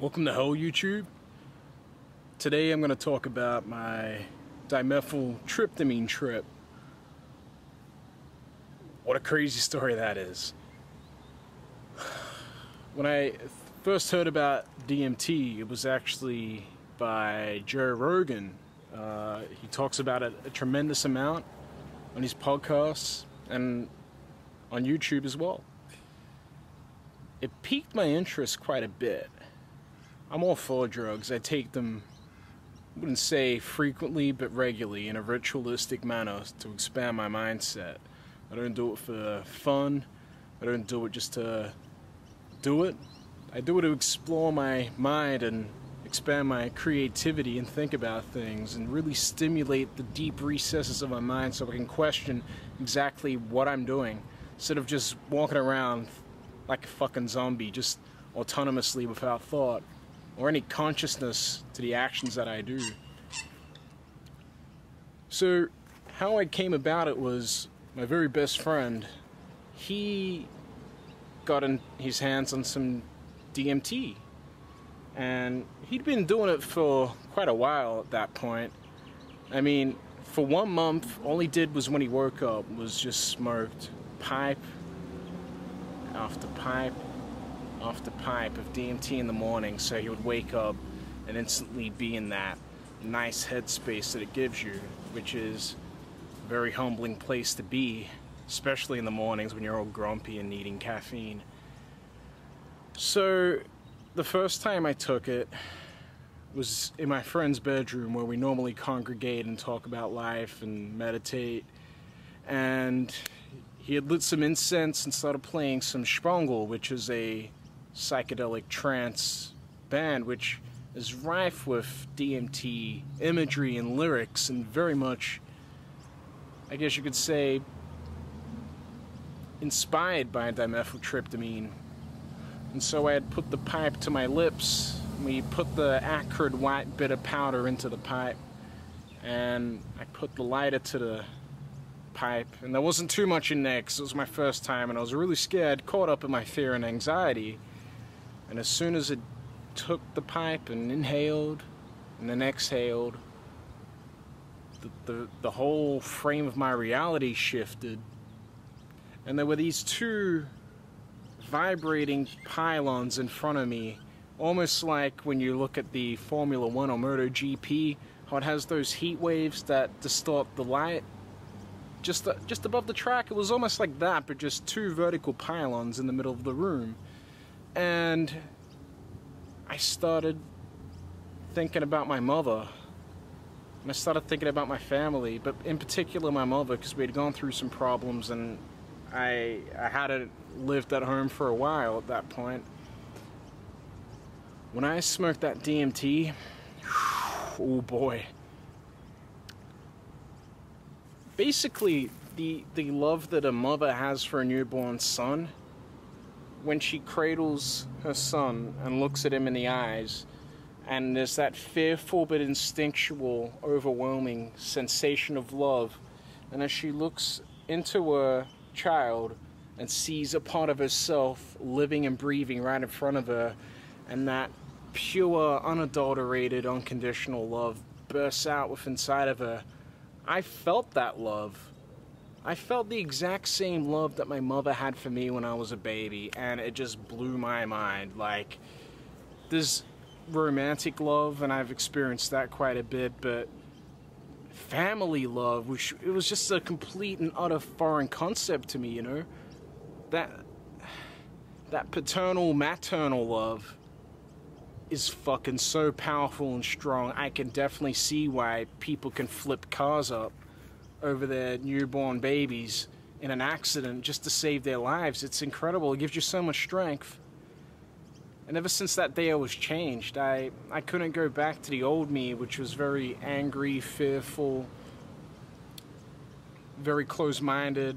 Welcome to Hell YouTube. Today I'm going to talk about my dimethyltryptamine trip. What a crazy story that is. When I first heard about DMT, it was actually by Joe Rogan. He talks about it a tremendous amount on his podcasts and on YouTube as well. It piqued my interest quite a bit. I'm all for drugs. I take them, I wouldn't say frequently, but regularly in a ritualistic manner to expand my mindset. I don't do it for fun. I don't do it just to do it. I do it to explore my mind and expand my creativity and think about things and really stimulate the deep recesses of my mind so I can question exactly what I'm doing instead of just walking around like a fucking zombie, just autonomously without thought or any consciousness to the actions that I do. So how I came about it was my very best friend. He got in his hands on some DMT, and he'd been doing it for quite a while at that point. I mean, for 1 month, all he did was when he woke up was just smoked pipe after pipe after pipe of DMT in the morning, so he would wake up and instantly be in that nice headspace that it gives you, which is a very humbling place to be, especially in the mornings when you're all grumpy and needing caffeine. So the first time I took it was in my friend's bedroom, where we normally congregate and talk about life and meditate, and he had lit some incense and started playing some Sprongel, which is a psychedelic trance band which is rife with DMT imagery and lyrics, and very much, I guess you could say, inspired by dimethyltryptamine. And so I had put the pipe to my lips. We put the acrid white bitter powder into the pipe, and I put the lighter to the pipe, and there wasn't too much in there because it was my first time and I was really scared, caught up in my fear and anxiety. And as soon as it took the pipe and inhaled and then exhaled, the whole frame of my reality shifted, and there were these two vibrating pylons in front of me, almost like when you look at the Formula 1 or MotoGP, how it has those heat waves that distort the light. Just above the track, it was almost like that, but just two vertical pylons in the middle of the room. And I started thinking about my mother, and I started thinking about my family, but in particular my mother, because we had gone through some problems, and I hadn't lived at home for a while at that point. When I smoked that DMT, oh boy. Basically, the love that a mother has for a newborn son, when she cradles her son and looks at him in the eyes, and there's that fearful but instinctual, overwhelming sensation of love, and as she looks into her child and sees a part of herself living and breathing right in front of her, and that pure, unadulterated, unconditional love bursts out within inside of her, I felt that love. I felt the exact same love that my mother had for me when I was a baby, and it just blew my mind. Like, there's romantic love, and I've experienced that quite a bit, but family love, which it was just a complete and utter foreign concept to me, you know? That paternal, maternal love is fucking so powerful and strong. I can definitely see why people can flip cars up over their newborn babies in an accident just to save their lives. It's incredible. It gives you so much strength. And ever since that day I was changed. I couldn't go back to the old me, which was very angry, fearful, very close-minded,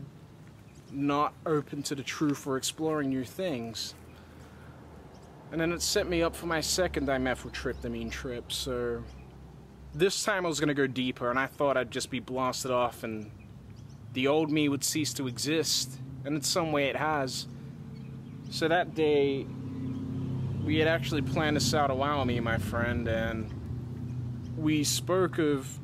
not open to the truth or exploring new things. And then it set me up for my second dimethyltryptamine trip, so this time I was going to go deeper, and I thought I'd just be blasted off and the old me would cease to exist, and in some way it has. So that day we had actually planned this out a while, me and my friend, and we spoke of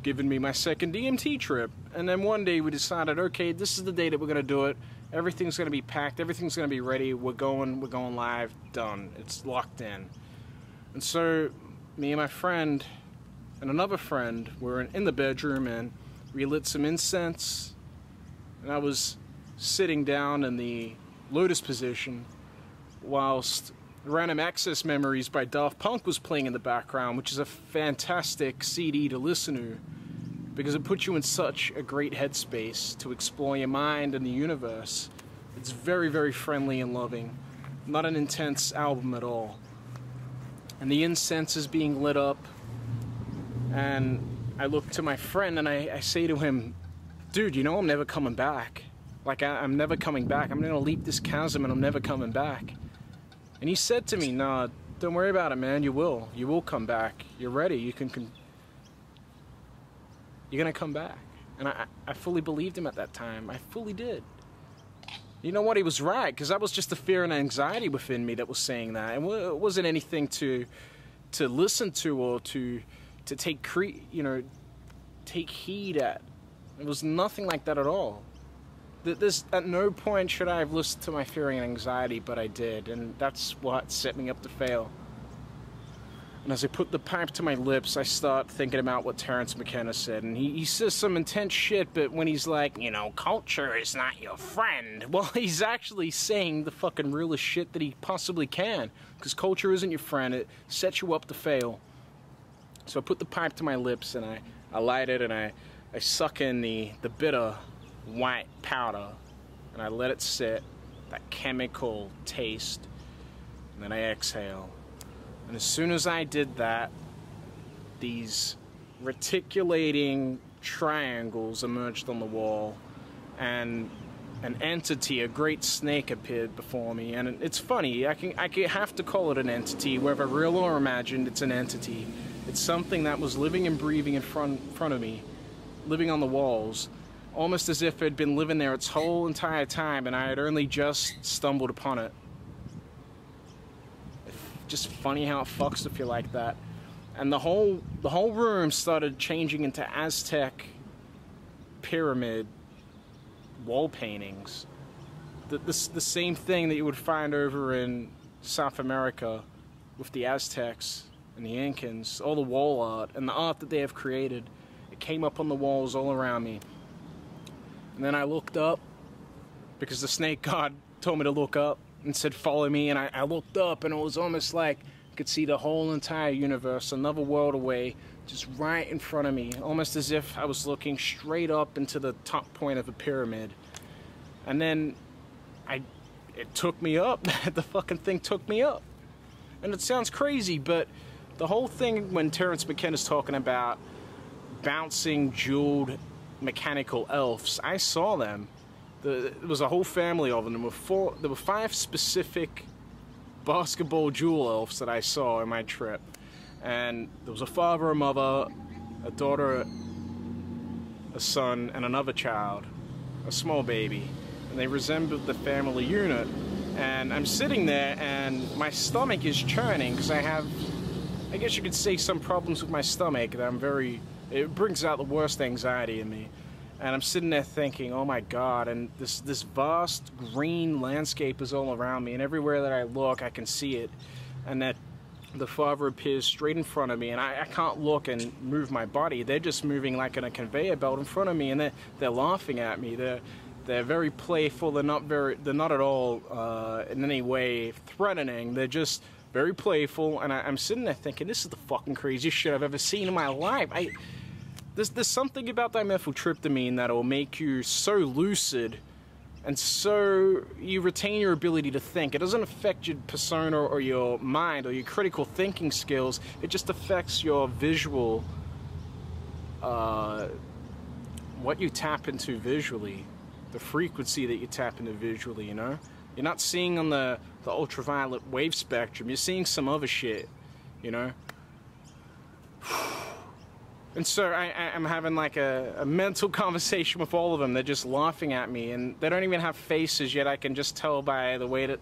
giving me my second DMT trip. And then one day we decided, okay, this is the day that we're gonna do it. Everything's gonna be packed, everything's gonna be ready, we're going live, done. It's locked in. And so me and my friend and another friend were in the bedroom, and we lit some incense, and I was sitting down in the lotus position whilst Random Access Memories by Daft Punk was playing in the background, which is a fantastic CD to listen to because it puts you in such a great headspace to explore your mind and the universe. It's very, very friendly and loving. Not an intense album at all. And the incense is being lit up, and I look to my friend and I say to him, dude, you know I'm never coming back. Like, I'm never coming back. I'm gonna leap this chasm and I'm never coming back. And he said to me, nah, don't worry about it, man. You will. You will come back. You're ready. You're gonna come back. And I fully believed him at that time. I fully did. You know what? He was right, because that was just the fear and anxiety within me that was saying that. And it wasn't anything to listen to or to take heed at. It was nothing like that at all. At no point should I have listened to my fear and anxiety, but I did, and that's what set me up to fail. And as I put the pipe to my lips, I start thinking about what Terence McKenna said, and he says some intense shit, but when he's like, you know, culture is not your friend, well, he's actually saying the fucking realest shit that he possibly can, because culture isn't your friend. It sets you up to fail. So I put the pipe to my lips, and I light it, and I suck in the bitter white powder, and I let it sit, that chemical taste, and then I exhale. And as soon as I did that, these reticulating triangles emerged on the wall, and an entity, a great snake, appeared before me. And it's funny, I have to call it an entity, whether real or imagined. It's an entity. It's something that was living and breathing in front of me, living on the walls, almost as if it had been living there its whole entire time, and I had only just stumbled upon it. Just funny how it fucks if you like that. And the whole room started changing into Aztec pyramid wall paintings. The same thing that you would find over in South America with the Aztecs and the Incans, all the wall art and the art that they have created. It came up on the walls all around me. And then I looked up, because the snake god told me to look up and said follow me, and I looked up, and it was almost like I could see the whole entire universe, another world away, just right in front of me, almost as if I was looking straight up into the top point of a pyramid. And then it took me up. The fucking thing took me up. And it sounds crazy, but the whole thing when Terence McKenna's talking about bouncing jeweled mechanical elves, I saw them. There was a whole family of them. There were 5 specific basketball jewel elves that I saw in my trip. And there was a father, a mother, a daughter, a son, and another child, a small baby. And they resembled the family unit. And I'm sitting there, and my stomach is churning, because I have, I guess you could say, some problems with my stomach that it brings out the worst anxiety in me. And I'm sitting there thinking, oh my God, and this vast green landscape is all around me, and everywhere that I look, I can see it. And that the father appears straight in front of me, and I can't look and move my body. They're just moving like on a conveyor belt in front of me, and they're laughing at me. They're very playful. They're not at all in any way threatening. They're just very playful, and I'm sitting there thinking, this is the fucking craziest shit I've ever seen in my life. There's something about dimethyltryptamine that will make you so lucid, and so you retain your ability to think. It doesn't affect your persona or your mind or your critical thinking skills. It just affects your visual, what you tap into visually, the frequency that you tap into visually, you know? You're not seeing on the ultraviolet wave spectrum, you're seeing some other shit, you know? And so I'm having like a mental conversation with all of them. They're just laughing at me, and they don't even have faces yet. I can just tell by the way that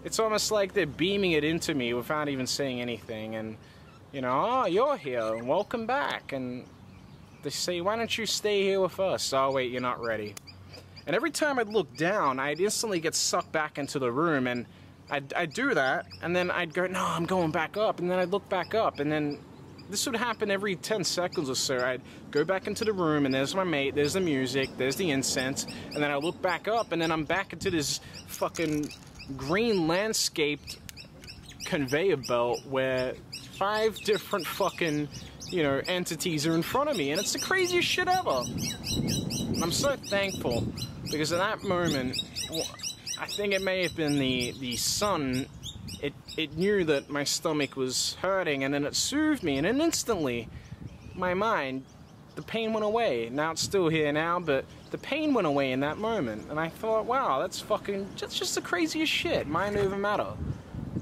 It's almost like they're beaming it into me without even saying anything. And, you know, oh, you're here, and welcome back. And they say, why don't you stay here with us? Oh, wait, you're not ready. And every time I'd look down, I'd instantly get sucked back into the room. And I'd do that, and then I'd go, no, I'm going back up. And then I'd look back up, and then this would happen every 10 seconds or so. I'd go back into the room, and there's my mate, there's the music, there's the incense, and then I look back up, and then I'm back into this fucking green landscaped conveyor belt where 5 different fucking, you know, entities are in front of me, and it's the craziest shit ever. I'm so thankful, because at that moment, I think it may have been the sun. It knew that my stomach was hurting, and then it soothed me, and then instantly, my mind, the pain went away. Now it's still here now, but the pain went away in that moment, and I thought, wow, that's just the craziest shit. Mind over matter.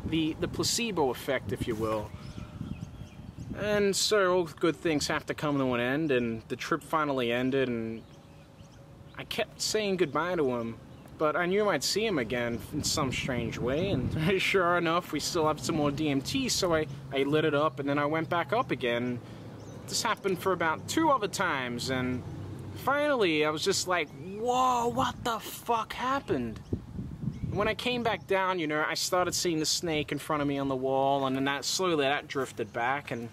The placebo effect, if you will. And so all good things have to come to an end, and the trip finally ended, and I kept saying goodbye to him. But I knew I'd see him again in some strange way, and sure enough, we still have some more DMT, so I lit it up, and then I went back up again. This happened for about 2 other times, and finally I was just like, whoa, what the fuck happened? When I came back down, you know, I started seeing the snake in front of me on the wall, and then that drifted back, and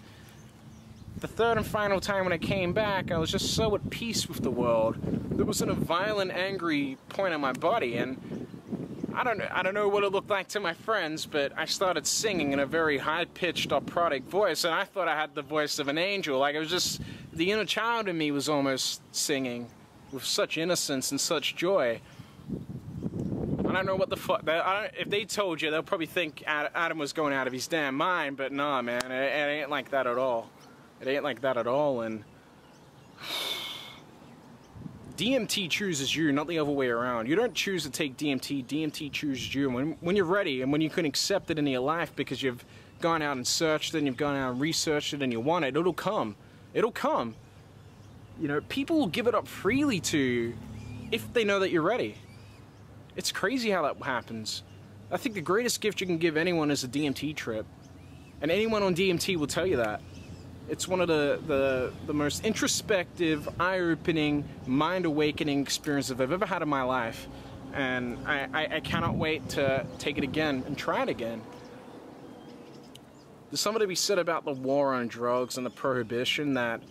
the third and final time when I came back, I was just so at peace with the world. There wasn't a violent, angry point in my body, and I don't know what it looked like to my friends, but I started singing in a very high-pitched, operatic voice, and I thought I had the voice of an angel. Like, it was just, the inner child in me was almost singing with such innocence and such joy. I don't know what the fuck, if they told you, they'll probably think Adam was going out of his damn mind, but nah, man, it ain't like that at all. It ain't like that at all, and DMT chooses you, not the other way around. You don't choose to take DMT, DMT chooses you. And when you're ready, and when you can accept it into your life because you've gone out and searched it, and you've gone out and researched it, and you want it, it'll come. It'll come. You know, people will give it up freely to you if they know that you're ready. It's crazy how that happens. I think the greatest gift you can give anyone is a DMT trip. And anyone on DMT will tell you that. It's one of the most introspective, eye-opening, mind-awakening experiences I've ever had in my life. And I cannot wait to take it again and try it again. There's something to be said about the war on drugs and the prohibition that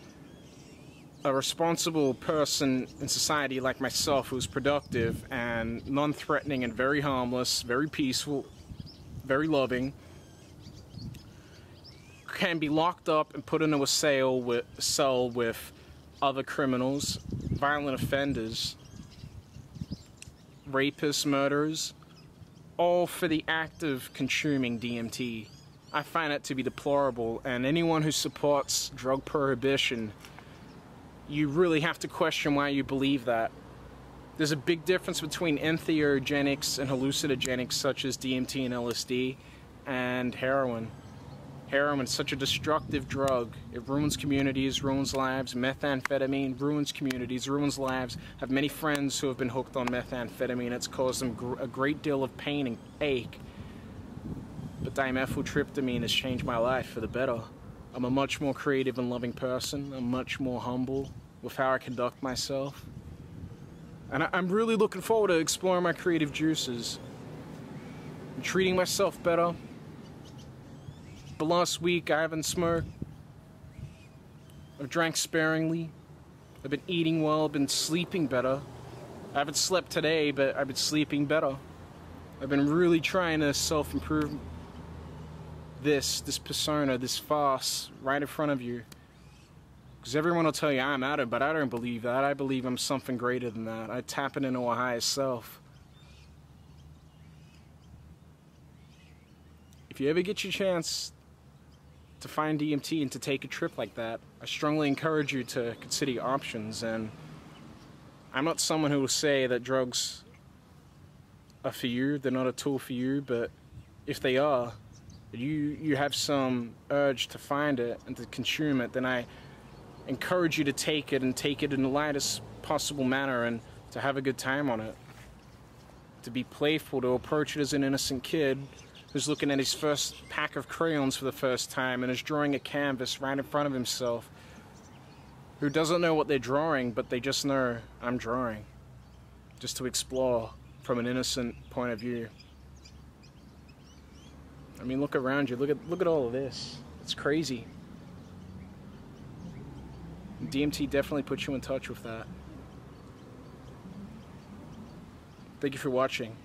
a responsible person in society like myself who's productive and non-threatening and very harmless, very peaceful, very loving, can be locked up and put into a cell with other criminals, violent offenders, rapists, murderers, all for the act of consuming DMT. I find it to be deplorable, and anyone who supports drug prohibition, you really have to question why you believe that. There's a big difference between entheogenics and hallucinogenics such as DMT and LSD and heroin. Heroin is such a destructive drug. It ruins communities, ruins lives. Methamphetamine ruins communities, ruins lives. I have many friends who have been hooked on methamphetamine. It's caused them a great deal of pain and ache. But dimethyltryptamine has changed my life for the better. I'm a much more creative and loving person. I'm much more humble with how I conduct myself. And I'm really looking forward to exploring my creative juices. I'm treating myself better. The last week I haven't smoked. I've drank sparingly. I've been eating well. I've been sleeping better. I haven't slept today, but I've been sleeping better. I've been really trying to self-improve this persona, this farce right in front of you. Because everyone will tell you I'm Adam, but I don't believe that. I believe I'm something greater than that. I tap into a higher self. If you ever get your chance to find DMT and to take a trip like that, I strongly encourage you to consider your options. And I'm not someone who will say that drugs are for you, they're not a tool for you, but if they are, you have some urge to find it and to consume it, then I encourage you to take it and take it in the lightest possible manner and to have a good time on it. to be playful, to approach it as an innocent kid who's looking at his first pack of crayons for the first time and is drawing a canvas right in front of himself, who doesn't know what they're drawing, but they just know, I'm drawing, just to explore from an innocent point of view. I mean, look around you, look at all of this. It's crazy. DMT definitely puts you in touch with that. Thank you for watching.